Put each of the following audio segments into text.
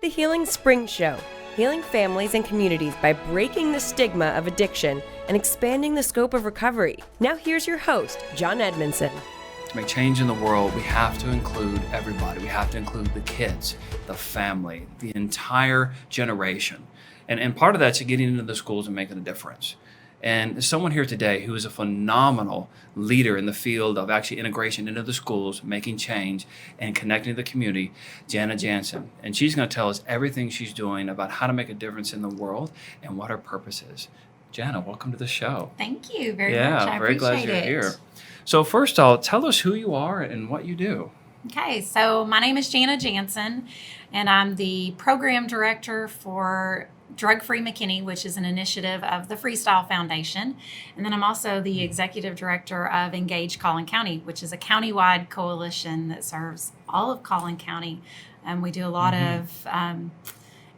The Healing Spring Show, healing families and communities by breaking the stigma of addiction and expanding the scope of recovery. Now here's your host, John Edmonson. To make change in the world, we have to include everybody. We have to include the kids, the family, the entire generation. And part of that's getting into the schools and making a difference. And there's someone here today who is a phenomenal leader in the field of actually integration into the schools, making change, and connecting to the community, Jana Jansson. And she's going to tell us everything she's doing about how to make a difference in the world and what her purpose is. Jana, welcome to the show. Thank you very much. I very glad you're here. So first of all, tell us who you are and what you do. Okay, so my name is Jana Jansson, and I'm the program director for Drug Free McKinney, which is an initiative of the Freestyle Foundation. And then I'm also the executive director of Engage Collin County, which is a countywide coalition that serves all of Collin County. And we do a lot of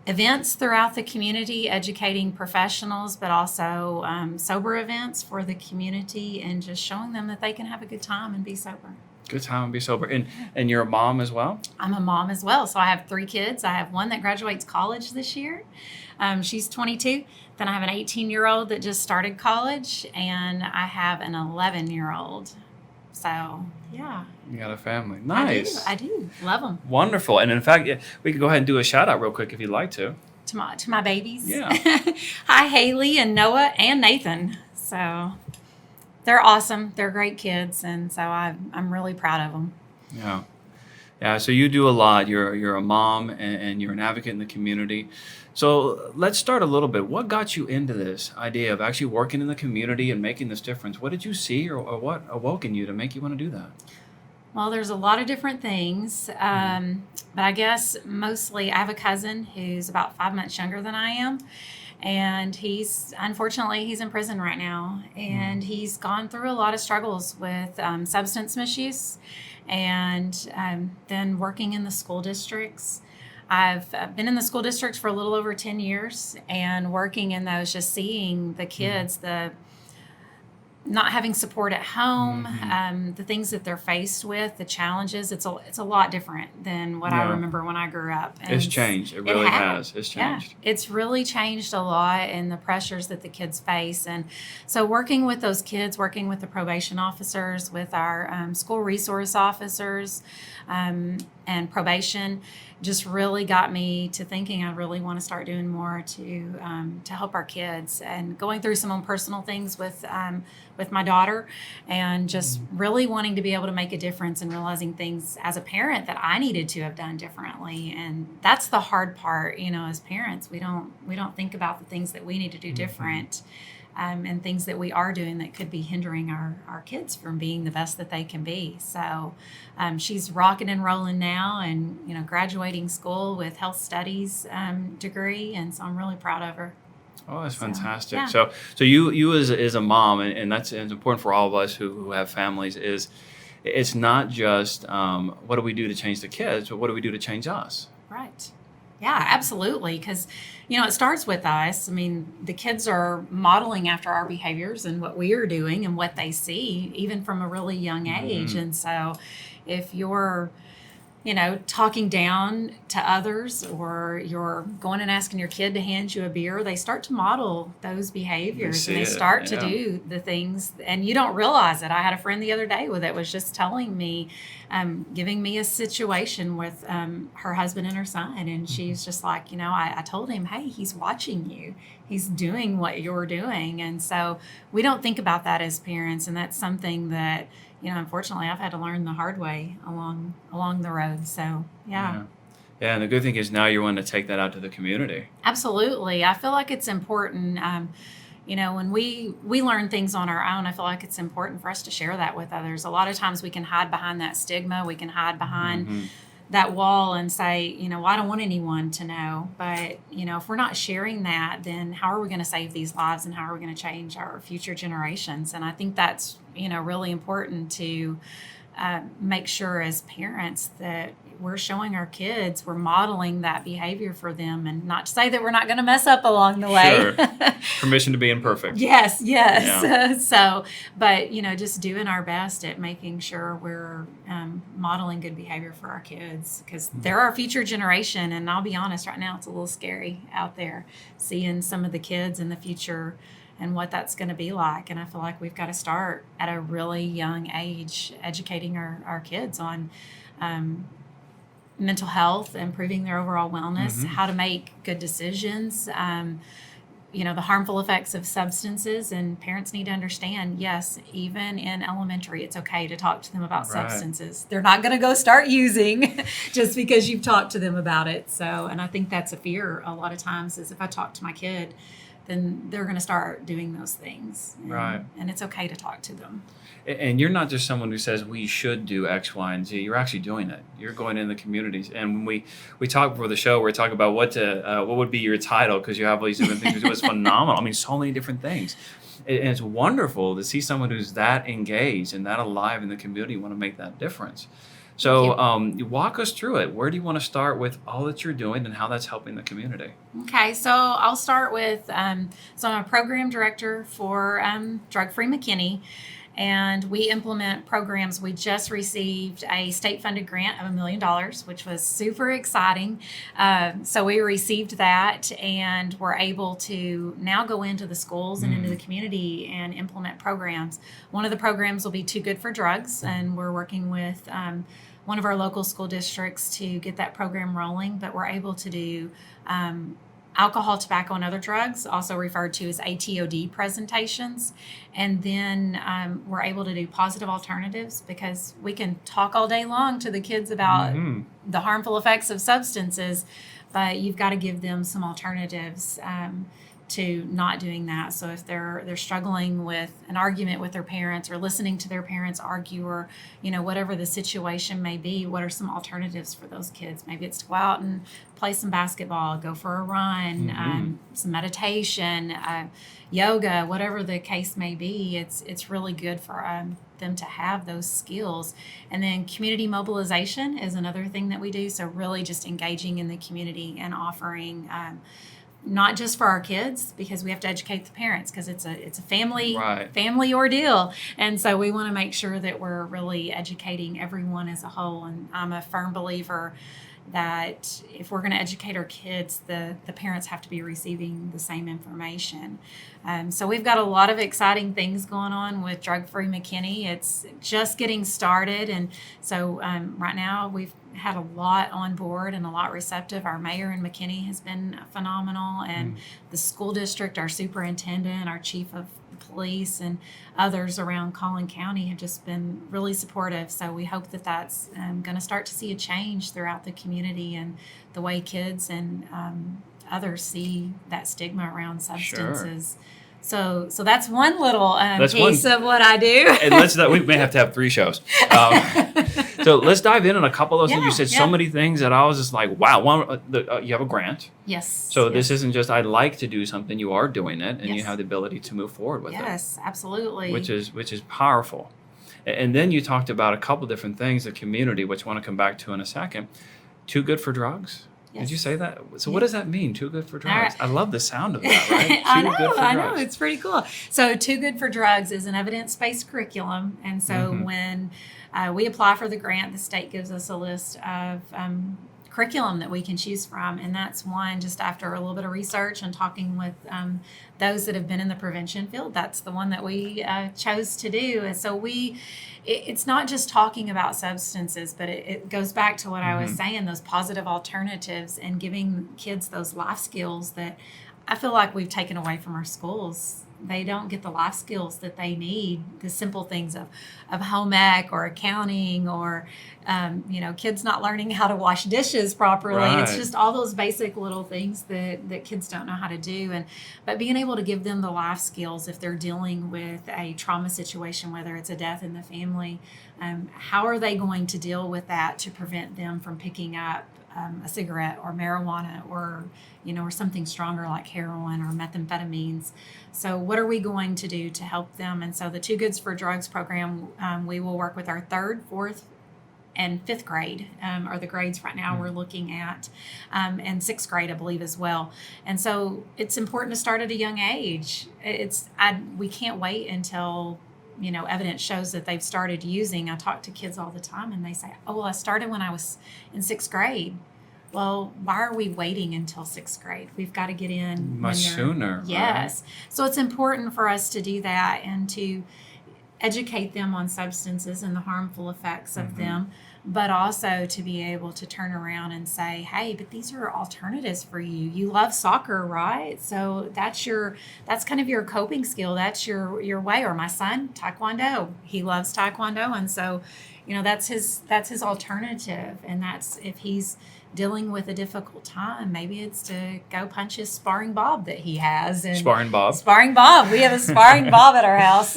events throughout the community, educating professionals, but also sober events for the community and just showing them that they can have a good time and be sober. Good time and be sober. And you're a mom as well? I'm a mom as well. So I have 3 kids. I have one that graduates college this year. She's 22. Then I have an 18-year-old that just started college, and I have an 11-year-old. So, yeah. You got a family. Nice. I do. Love them. Wonderful. And in fact, we could go ahead and do a shout out real quick if you'd like to. To my babies. Yeah. Hi, Haley and Noah and Nathan. So they're awesome. They're great kids, and so I'm really proud of them. Yeah. Yeah, so you do a lot. You're a mom and you're an advocate in the community. So let's start a little bit. What got you into this idea of actually working in the community and making this difference? What did you see or what awoke in you to make you want to do that? Well, there's a lot of different things, but I guess mostly I have a cousin who's about 5 months younger than I am. And unfortunately, he's in prison right now. And he's gone through a lot of struggles with substance misuse and then working in the school districts. I've been in the school districts for a little over 10 years and working in those, just seeing the kids, the not having support at home, the things that they're faced with, the challenges. It's a lot different than what I remember when I grew up. And it's changed. It really has. It's changed. Yeah, it's really changed a lot, and the pressures that the kids face. And so working with those kids, working with the probation officers, with our school resource officers, and probation just really got me to thinking I really want to start doing more to help our kids, and going through some own personal things with my daughter, and just really wanting to be able to make a difference, and realizing things as a parent that I needed to have done differently. And that's the hard part, as parents, we don't think about the things that we need to do different. And things that we are doing that could be hindering our kids from being the best that they can be. So she's rocking and rolling now, and graduating school with health studies degree, and so I'm really proud of her. Oh, that's fantastic. Yeah. So you as a mom, and that's it's important for all of us who have families, is it's not just what do we do to change the kids, but what do we do to change us? Right. Yeah, absolutely. Because, it starts with us. I mean, the kids are modeling after our behaviors and what we are doing and what they see, even from a really young age. And so if you're, talking down to others, or you're going and asking your kid to hand you a beer, they start to model those behaviors, and they start to do the things, and you don't realize it. I had a friend the other day that was just telling me, giving me a situation with her husband and her son, and she's just like, I told him, hey, he's watching you. He's doing what you're doing. And so we don't think about that as parents, and that's something that, unfortunately, I've had to learn the hard way along the road. So, yeah. Yeah, and the good thing is now you're wanting to take that out to the community. Absolutely. I feel like it's important. When we learn things on our own, I feel like it's important for us to share that with others. A lot of times we can hide behind that stigma. We can hide behind that wall and say, well, I don't want anyone to know. But, if we're not sharing that, then how are we going to save these lives, and how are we going to change our future generations? And I think that's, really important to make sure as parents that we're showing our kids, we're modeling that behavior for them, and not to say that we're not going to mess up along the way. Sure. Permission to be imperfect. Yes. Yeah. So, but just doing our best at making sure we're modeling good behavior for our kids, because they're our future generation. And I'll be honest, right now it's a little scary out there seeing some of the kids in the future and what that's going to be like. And I feel like we've got to start at a really young age educating our kids on mental health, improving their overall wellness, how to make good decisions, the harmful effects of substances. And parents need to understand, yes, even in elementary, it's okay to talk to them about substances. They're not going to go start using just because you've talked to them about it. So, and I think that's a fear a lot of times, is if I talk to my kid, then they're going to start doing those things. And it's okay to talk to them. And you're not just someone who says we should do X, Y, and Z. You're actually doing it. You're going in the communities. And when we talk before the show, we're talking about what would be your title, because you have all these different things. It was phenomenal. I mean, so many different things. And it's wonderful to see someone who's that engaged and that alive in the community want to make that difference. So you walk us through it. Where do you want to start with all that you're doing and how that's helping the community? Okay, so I'll start with, so I'm a program director for Drug Free McKinney, and we implement programs. We just received a state-funded grant of $1 million, which was super exciting. So we received that, and we're able to now go into the schools and into the community and implement programs. One of the programs will be Too Good for Drugs, and we're working with one of our local school districts to get that program rolling. But we're able to do alcohol, tobacco, and other drugs, also referred to as ATOD presentations. And then we're able to do positive alternatives, because we can talk all day long to the kids about the harmful effects of substances, but you've got to give them some alternatives to not doing that. So if they're struggling with an argument with their parents, or listening to their parents argue, or whatever the situation may be, what are some alternatives for those kids? Maybe it's to go out and play some basketball, go for a run, some meditation, yoga, whatever the case may be. It's really good for them to have those skills. And then community mobilization is another thing that we do. So really just engaging in the community and offering not just for our kids, because we have to educate the parents, because it's a family ordeal. And so we want to make sure that we're really educating everyone as a whole. And I'm a firm believer that if we're going to educate our kids, the parents have to be receiving the same information. So we've got a lot of exciting things going on with Drug Free McKinney. It's just getting started. And so right now we've had a lot on board and a lot receptive. Our mayor in McKinney has been phenomenal, and the school district, our superintendent, our chief of police, and others around Collin County have just been really supportive. So we hope that that's going to start to see a change throughout the community and the way kids and others see that stigma around substances. Sure. So that's one little piece of what I do. And we may have to have 3 shows. So let's dive in on a couple of those things. You said so many things that I was just like, wow. You have a grant. Yes. So this isn't just I'd like to do something. You are doing it, and you have the ability to move forward with it. Yes, absolutely. Which is powerful. And then you talked about a couple different things, the community, which I want to come back to in a second. Too Good for Drugs. Yes. Did you say that? So what does that mean, Too Good for Drugs? Right. I love the sound of that, right? I know. It's pretty cool. So Too Good for Drugs is an evidence-based curriculum. And so when we apply for the grant, the state gives us a list of curriculum that we can choose from. And that's one, just after a little bit of research and talking with those that have been in the prevention field, that's the one that we chose to do. And so it's not just talking about substances, but it goes back to what I was saying, those positive alternatives, and giving kids those life skills that I feel like we've taken away from our schools. They don't get the life skills that they need, the simple things of home ec or accounting, or kids not learning how to wash dishes properly. Right. It's just all those basic little things that kids don't know how to do. But being able to give them the life skills if they're dealing with a trauma situation, whether it's a death in the family, how are they going to deal with that to prevent them from picking up a cigarette or marijuana, or something stronger like heroin or methamphetamines. So what are we going to do to help them? And so the Too Goods for Drugs program, we will work with our 3rd, 4th, and 5th grade are the grades right now we're looking at, and 6th grade, I believe, as well. And so it's important to start at a young age. We can't wait until, evidence shows that they've started using. I talk to kids all the time and they say, oh, well, I started when I was in 6th grade. Well, why are we waiting until 6th grade? We've got to get in much sooner. Yes. Right? So it's important for us to do that and to educate them on substances and the harmful effects of them, but also to be able to turn around and say, hey, but these are alternatives for you. You love soccer, right? So that's kind of your coping skill. That's your way. Or my son, Taekwondo. He loves Taekwondo. And so, that's his alternative. And that's, if he's dealing with a difficult time, maybe it's to go punch his sparring Bob that he has. And Sparring Bob. We have a sparring Bob at our house.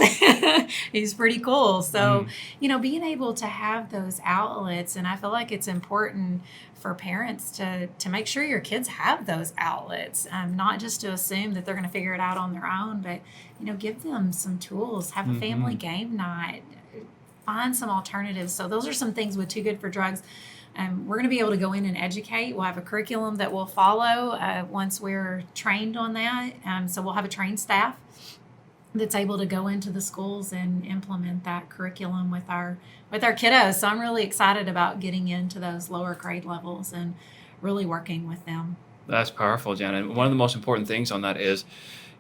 He's pretty cool. So, being able to have those outlets, and I feel like it's important for parents to make sure your kids have those outlets, not just to assume that they're going to figure it out on their own, but, give them some tools, have a family game night, find some alternatives. So those are some things with Too Good for Drugs. We're going to be able to go in and educate. We'll have a curriculum that we'll follow once we're trained on that. So we'll have a trained staff that's able to go into the schools and implement that curriculum with our kiddos. So I'm really excited about getting into those lower grade levels and really working with them. That's powerful, Jana. One of the most important things on that is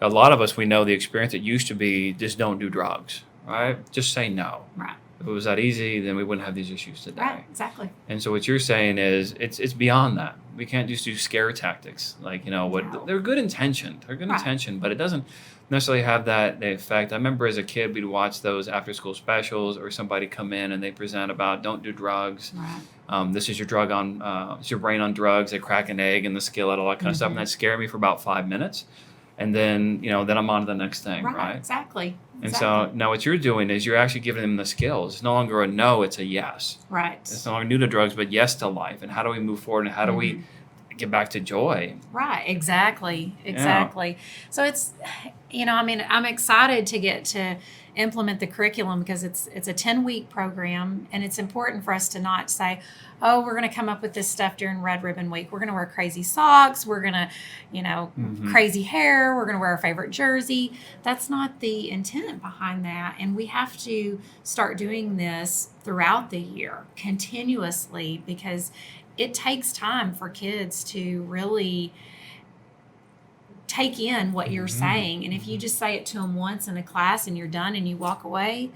a lot of us, we know the experience it used to be just don't do drugs, right? Just say no. Right. If it was that easy, then we wouldn't have these issues today. Right, exactly. And so what you're saying is it's beyond that. We can't just do scare tactics. They're good intention. They're good intention, but it doesn't necessarily have the effect. I remember as a kid, we'd watch those after school specials, or somebody come in and they present about don't do drugs. Right. This is your drug on, it's your brain on drugs. They crack an egg in the skillet, all that kind of stuff. And that scared me for about 5 minutes. And then, then I'm on to the next thing, right? Exactly. And so now what you're doing is you're actually giving them the skills. It's no longer a no, it's a yes. Right. It's no longer new to drugs, but yes to life. And how do we move forward, and how do we get back to joy? Right. Exactly. Yeah. So it's, I'm excited to get to implement the curriculum because it's a 10-week program, and it's important for us to not say, oh, we're going to come up with this stuff during Red Ribbon Week. We're going to wear crazy socks. We're going to, crazy hair. We're going to wear our favorite jersey. That's not the intent behind that. And we have to start doing this throughout the year continuously, because it takes time for kids to really take in what you're saying. And if you just say it to them once in a class and you're done and you walk away,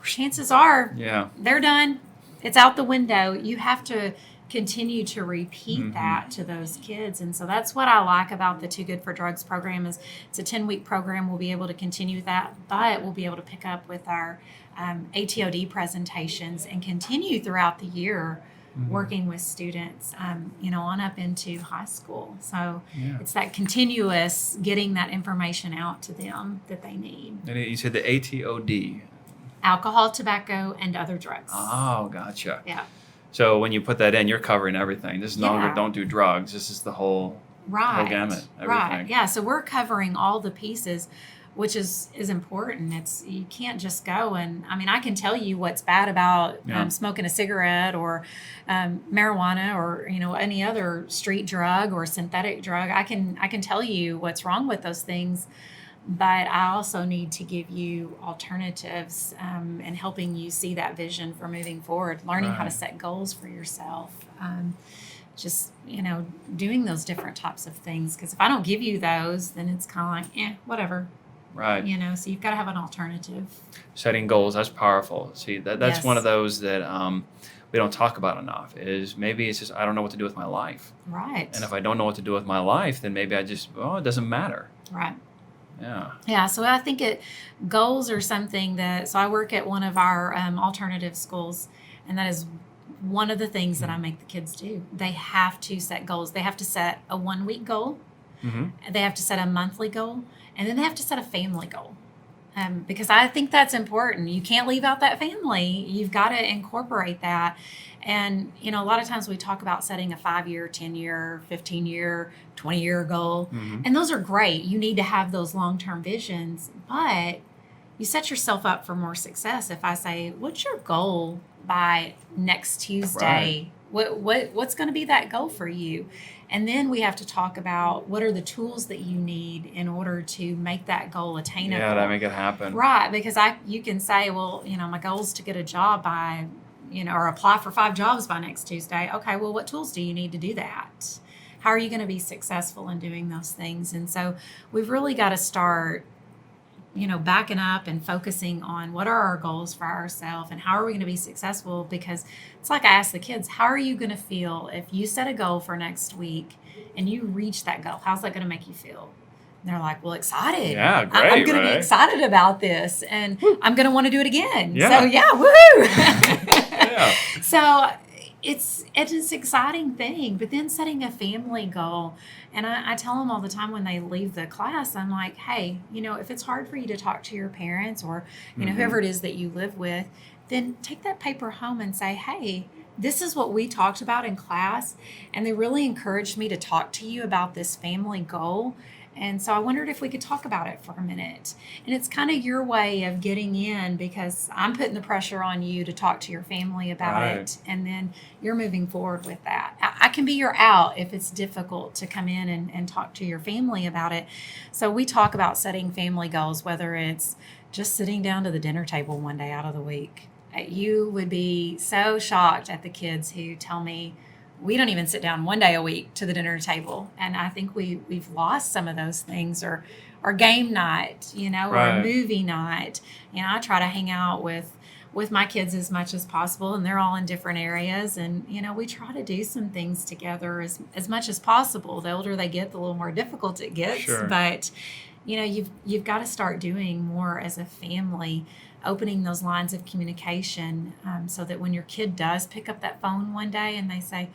chances are they're done. It's out the window. You have to continue to repeat that to those kids. And so that's what I like about the Too Good for Drugs program. Is it's a 10-week program. We'll be able to continue that, but we'll be able to pick up with our ATOD presentations and continue throughout the year working with students, on up into high school. So it's that continuous getting that information out to them that they need. And you said the ATOD. Alcohol, tobacco, and other drugs. Oh, gotcha. Yeah. So when you put that in, you're covering everything. This is no longer don't do drugs. This is the whole gamut. Everything. Right. Yeah. So we're covering all the pieces, which is important. You can't just go and, I can tell you what's bad about smoking a cigarette or marijuana or, any other street drug or synthetic drug. I can tell you what's wrong with those things, but I also need to give you alternatives and helping you see that vision for moving forward, learning how to set goals for yourself. Doing those different types of things. Because if I don't give you those, then it's kind of like, whatever. Right. So you've got to have an alternative. Setting goals, that's powerful. See, that's one of those that we don't talk about enough, is maybe it's just, I don't know what to do with my life. Right. And if I don't know what to do with my life, then maybe it doesn't matter. Right. Yeah. Yeah. So I think goals are something so I work at one of our alternative schools, and that is one of the things that I make the kids do. They have to set goals. They have to set a 1-week goal. They have to set a monthly goal, and then they have to set a family goal. Because I think that's important. You can't leave out that family. You've got to incorporate that. And, a lot of times we talk about setting a 5-year, 10-year, 15-year, 20-year goal. And those are great. You need to have those long-term visions. But you set yourself up for more success if I say, what's your goal by next Tuesday. What's going to be that goal for you? And then we have to talk about what are the tools that you need in order to make that goal attainable. Yeah, to make it happen. Right, because you can say, well, my goal is to get a job by, or apply for 5 jobs by next Tuesday. Okay, well, what tools do you need to do that? How are you going to be successful in doing those things? And so we've really got to start, backing up and focusing on what are our goals for ourselves and how are we going to be successful? Because it's like I ask the kids, how are you going to feel if you set a goal for next week and you reach that goal? How's that going to make you feel? And they're like, well, excited. Yeah, great, I'm going to be right? excited about this and I'm going to want to do it again. Yeah. So yeah, woohoo. Yeah. So it's an exciting thing, but then setting a family goal, and I tell them all the time when they leave the class, I'm like, hey, if it's hard for you to talk to your parents or, whoever it is that you live with, then take that paper home and say, hey, this is what we talked about in class, and they really encouraged me to talk to you about this family goal. And so I wondered if we could talk about it for a minute. And it's kind of your way of getting in because I'm putting the pressure on you to talk to your family about it. And then you're moving forward with that. I can be your out if it's difficult to come in and talk to your family about it. So we talk about setting family goals, whether it's just sitting down to the dinner table one day out of the week. You would be so shocked at the kids who tell me, we don't even sit down one day a week to the dinner table. And I think we've lost some of those things, or game night, or movie night. I try to hang out with my kids as much as possible, and they're all in different areas. And, we try to do some things together as much as possible. The older they get, the little more difficult it gets. Sure. But, you've got to start doing more as a family, opening those lines of communication so that when your kid does pick up that phone one day and they say,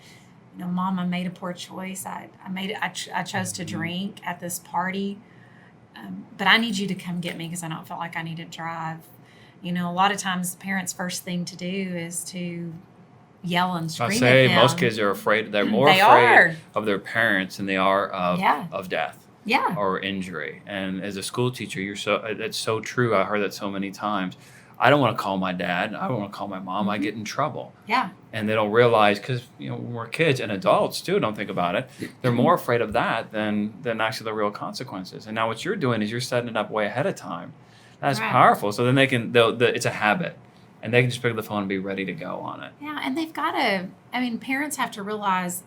Mom, I made a poor choice. I chose to drink at this party, but I need you to come get me because I don't feel like I need to drive. A lot of times parents' first thing to do is to yell and scream at them. Most kids are afraid. They're more They afraid are. of their parents than they are of death. Yeah. Or injury. And as a school teacher, that's so true. I heard that so many times. I don't want to call my dad. I don't want to call my mom. I get in trouble. Yeah. And they don't realize, because when we're kids and adults too, don't think about it. They're more afraid of that than actually the real consequences. And now what you're doing is you're setting it up way ahead of time. That's powerful. So then it's a habit, and they can just pick up the phone and be ready to go on it. Yeah, and they've got to. Parents have to realize.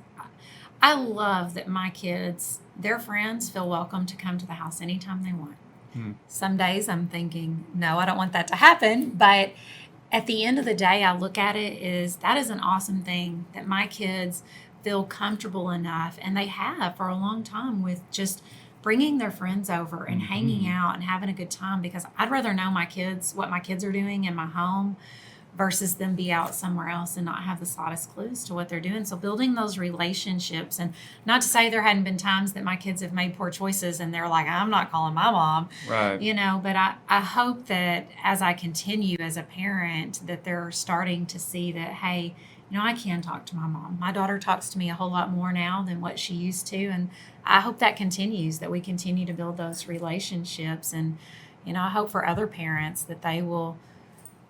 I love that my kids, their friends, feel welcome to come to the house anytime they want. Some days I'm thinking, no, I don't want that to happen. But at the end of the day, I look at it that is an awesome thing that my kids feel comfortable enough, and they have for a long time, with just bringing their friends over and hanging out and having a good time, because I'd rather know what my kids are doing in my home versus them be out somewhere else and not have the slightest clues to what they're doing. So building those relationships, and not to say there hadn't been times that my kids have made poor choices and they're like, I'm not calling my mom, right? But I hope that as I continue as a parent, that they're starting to see that, hey, I can talk to my mom. My daughter talks to me a whole lot more now than what she used to. And I hope that continues, that we continue to build those relationships. And, I hope for other parents that they will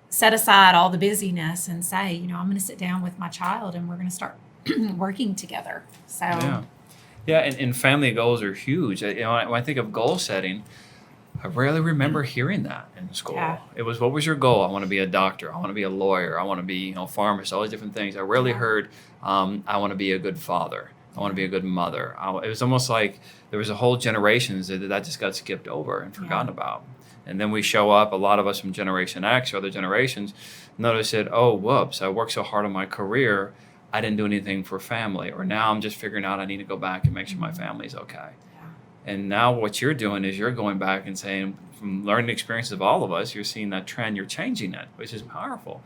set aside all the busyness and say, I'm going to sit down with my child and we're going to start working together. So, and family goals are huge. When I think of goal setting, I rarely remember hearing that in school. Yeah. It was, what was your goal? I want to be a doctor. I want to be a lawyer. I want to be, a pharmacist, all these different things. I rarely heard, I want to be a good father. I want to be a good mother. It was almost like there was a whole generations that just got skipped over and forgotten about. And then we show up, a lot of us from Generation X or other generations, notice that, oh, whoops, I worked so hard on my career, I didn't do anything for family. Or now I'm just figuring out I need to go back and make sure my family's okay. Yeah. And now what you're doing is you're going back and saying, from learning experiences of all of us, you're seeing that trend, you're changing it, which is powerful.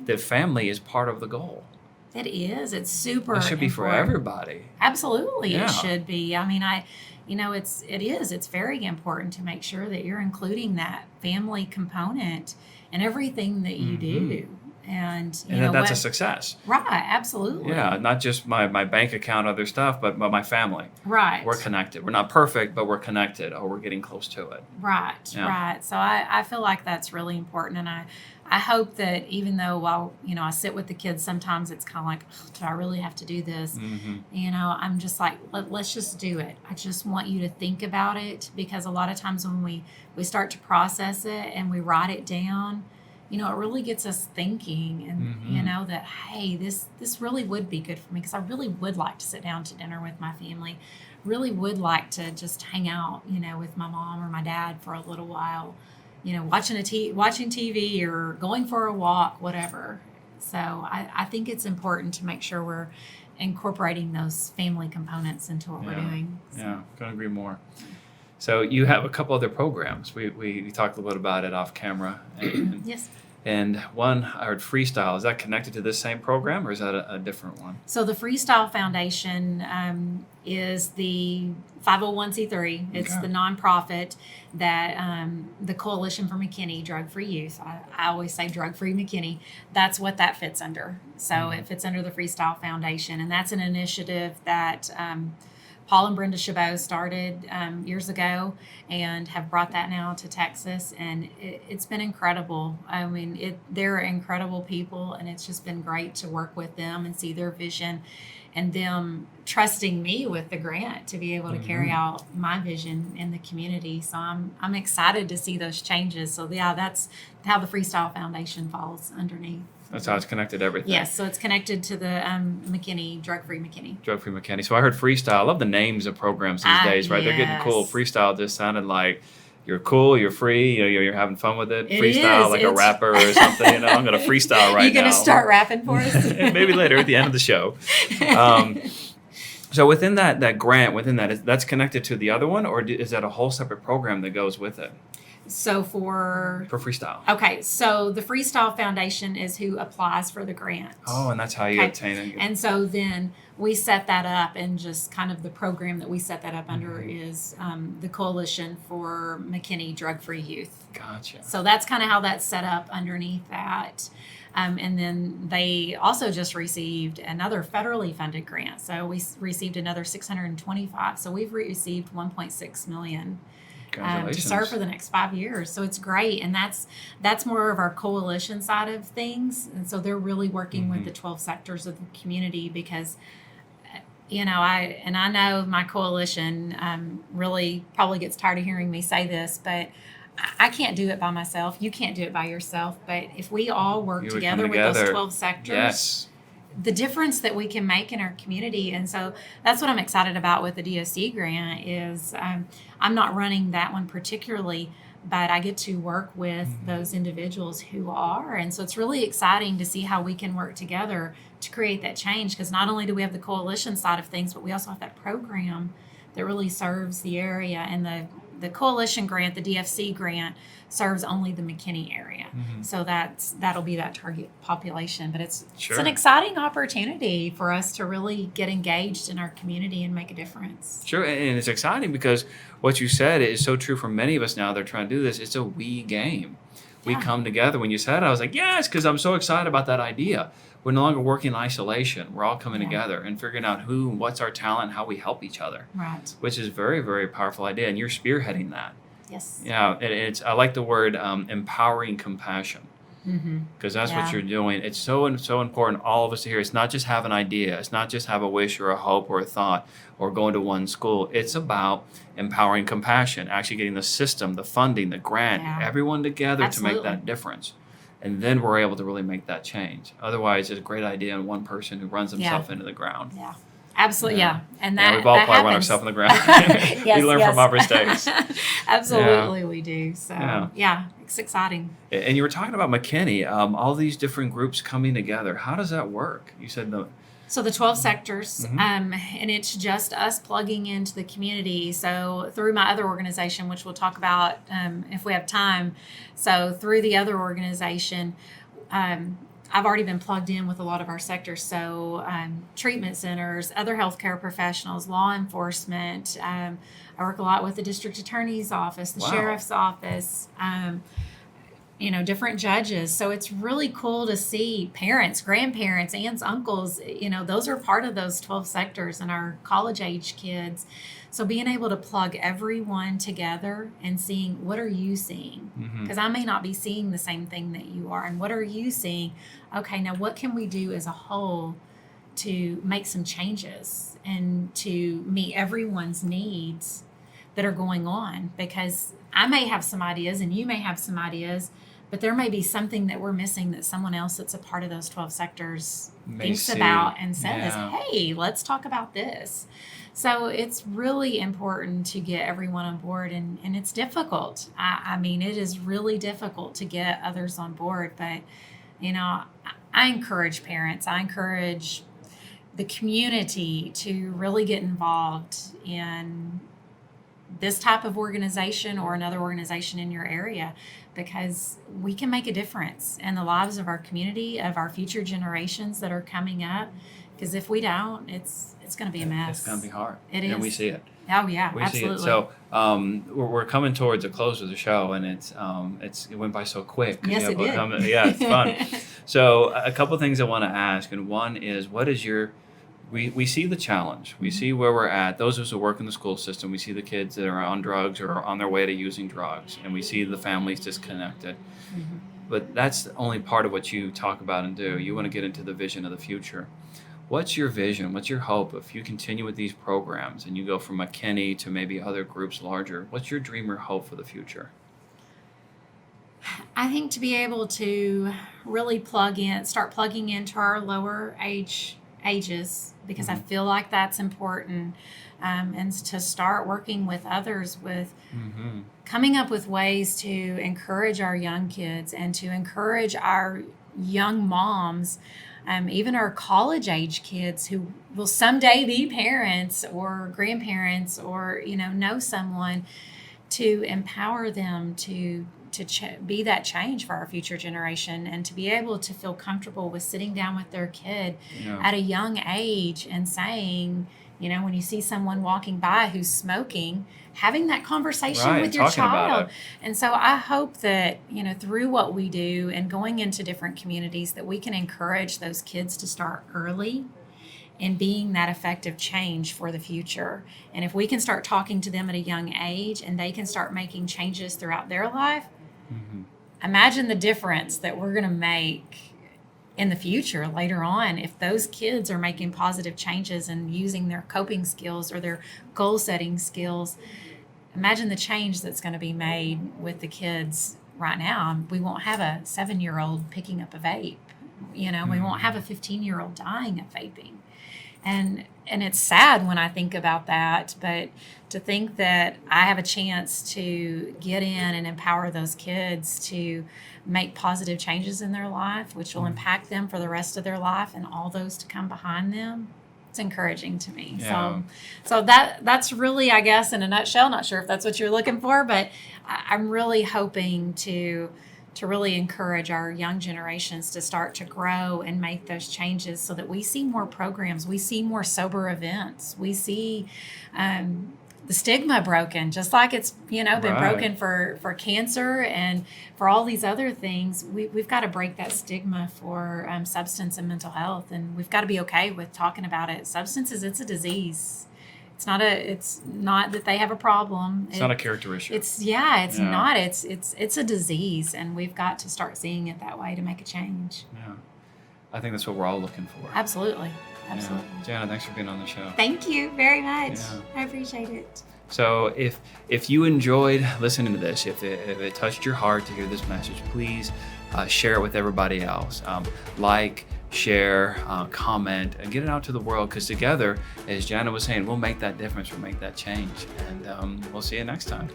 That family is part of the goal. It is. It's super It should be for everybody. Absolutely, it should be. It's very important to make sure that you're including that family component in everything that you do. And that's a success. Right, absolutely. Yeah, not just my bank account, other stuff, but my family. Right. We're connected. We're not perfect, but we're connected, or we're getting close to it. Right, Yeah. right. So I feel like that's really important. And I hope that even though while, I sit with the kids, sometimes it's kind of like, do I really have to do this? Mm-hmm. I'm just like, let's just do it. I just want you to think about it, because a lot of times when we start to process it and we write it down, it really gets us thinking, and that, hey, this really would be good for me, because I really would like to sit down to dinner with my family, really would like to just hang out, with my mom or my dad for a little while, watching TV or going for a walk, whatever. So I think it's important to make sure we're incorporating those family components into what we're doing. So. Yeah, couldn't agree more. So you have a couple other programs. We talked a little bit about it off camera. And, Yes. And one, I heard Freestyle. Is that connected to this same program, or is that a different one? So the Freestyle Foundation is the 501c3. It's Okay. the nonprofit that the Coalition for McKinney Drug-Free Youth, I always say Drug-Free McKinney, that's what that fits under. So it fits under the Freestyle Foundation. And that's an initiative that Paul and Brenda Chabot started years ago and have brought that now to Texas. And it's been incredible. I mean, they're incredible people, and it's just been great to work with them and see their vision and them trusting me with the grant to be able to carry out my vision in the community. So I'm excited to see those changes. So yeah, that's how the Freestyle Foundation falls underneath. That's how it's connected to everything. Yes, so it's connected to the McKinney, Drug-Free McKinney. Drug-Free McKinney. So I heard Freestyle. I love the names of programs these days, right? They're getting cool. Yes. Freestyle just sounded like you're cool, you're free, you're having fun with it. It Freestyle, is. like a rapper or something. I'm going to freestyle right now. You going to start rapping for us? Maybe later at the end of the show. So within that grant, that's connected to the other one, or is that a whole separate program that goes with it? So for Freestyle. Okay, so the Freestyle Foundation is who applies for the grant. Oh, and that's how you obtain it. And so then we set that up, and just kind of the program that we set that up under is the Coalition for McKinney Drug-Free Youth. Gotcha. So that's kind of how that's set up underneath that. And then they also just received another federally funded grant. So we received another $625. So we've received $1.6 million. To serve for the next 5 years. So it's great. And that's more of our coalition side of things. And so they're really working with the 12 sectors of the community, because I know my coalition really probably gets tired of hearing me say this, but I can't do it by myself. You can't do it by yourself. But if we all work together with those 12 sectors, yes, the difference that we can make in our community. And so that's what I'm excited about with the DOC grant is I'm not running that one particularly, but I get to work with those individuals who are. And so it's really exciting to see how we can work together to create that change, because not only do we have the coalition side of things, but we also have that program that really serves the area. And the coalition grant, the DFC grant, serves only the McKinney area. So that'll be that target population. But it's an exciting opportunity for us to really get engaged in our community and make a difference. Sure, and it's exciting because what you said is so true for many of us now. They're trying to do this. It's a we game. We come together. When you said it, I was like, yes, because I'm so excited about that idea. We're no longer working in isolation. We're all coming together and figuring out what's our talent, how we help each other. Right. Which is a very, very powerful idea, and you're spearheading that. Yes. Yeah, I like the word empowering compassion, because that's what you're doing. It's so important, all of us to hear. It's not just have an idea. It's not just have a wish or a hope or a thought or going to one school. It's about empowering compassion, actually getting the system, the funding, the grant, everyone together to make that difference. And then we're able to really make that change. Otherwise, it's a great idea and one person who runs himself into the ground. Yeah. Absolutely, and we've all probably run ourselves in the ground. We learn from our mistakes. Absolutely, we do. So, it's exciting. And you were talking about McKinney, all these different groups coming together. How does that work? You said So the 12 sectors, and it's just us plugging into the community. So through my other organization, which we'll talk about if we have time. So through the other organization, I've already been plugged in with a lot of our sectors. So treatment centers, other healthcare professionals, law enforcement. I work a lot with the district attorney's office, the sheriff's office. different judges. So it's really cool to see parents, grandparents, aunts, uncles, those are part of those 12 sectors and our college age kids. So being able to plug everyone together and seeing, what are you seeing? Because I may not be seeing the same thing that you are. And what are you seeing? Okay, now what can we do as a whole to make some changes and to meet everyone's needs that are going on? Because I may have some ideas and you may have some ideas, but there may be something that we're missing that someone else that's a part of those 12 sectors thinks about and says, hey, let's talk about this. So it's really important to get everyone on board, and it's difficult. I mean, it is really difficult to get others on board, but, I encourage parents, I encourage the community to really get involved in this type of organization or another organization in your area, because we can make a difference in the lives of our community, of our future generations that are coming up. Because if we don't, it's going to be a mess. It's going to be hard. It is. And we see it. Oh yeah, we absolutely. See it. So we're coming towards a close of the show, and it went by so quick. Yes, it did. Yeah, it's fun. So a couple things I want to ask, and one is, what is your we see the challenge. We see where we're at. Those of us who work in the school system, we see the kids that are on drugs or on their way to using drugs, and we see the families disconnected. But that's only part of what you talk about and do. You want to get into the vision of the future. What's your vision? What's your hope if you continue with these programs and you go from McKinney to maybe other groups larger? What's your dream or hope for the future? I think to be able to really start plugging into our lower ages, because I feel like that's important, and to start working with others with coming up with ways to encourage our young kids and to encourage our young moms, even our college age kids who will someday be parents or grandparents or know someone, to empower them to be that change for our future generation, and to be able to feel comfortable with sitting down with their kid at a young age and saying, when you see someone walking by who's smoking, having that conversation with your child. And so I hope that, through what we do and going into different communities, that we can encourage those kids to start early and being that effective change for the future. And if we can start talking to them at a young age and they can start making changes throughout their life, imagine the difference that we're going to make in the future later on if those kids are making positive changes and using their coping skills or their goal setting skills. Imagine the change that's going to be made with the kids right now. We won't have a 7-year-old picking up a vape. We won't have a 15-year-old dying of vaping. And it's sad when I think about that, but to think that I have a chance to get in and empower those kids to make positive changes in their life, which will impact them for the rest of their life and all those to come behind them, it's encouraging to me. Yeah. So that's really, I guess, in a nutshell, not sure if that's what you're looking for, but I'm really hoping to really encourage our young generations to start to grow and make those changes so that we see more programs, we see more sober events, we see the stigma broken, just like it's been broken for cancer and for all these other things. We've got to break that stigma for substance and mental health, and we've got to be okay with talking about it. Substances, it's a disease. It's not that they have a problem. It's not a character issue. It's not. It's a disease, and we've got to start seeing it that way to make a change. Yeah. I think that's what we're all looking for. Absolutely. Yeah. Jana, thanks for being on the show. Thank you very much. Yeah. I appreciate it. So if you enjoyed listening to this, if it touched your heart to hear this message, please share it with everybody else. Share, comment, and get it out to the world, because together, as Jana was saying, we'll make that difference, we'll make that change. And we'll see you next time.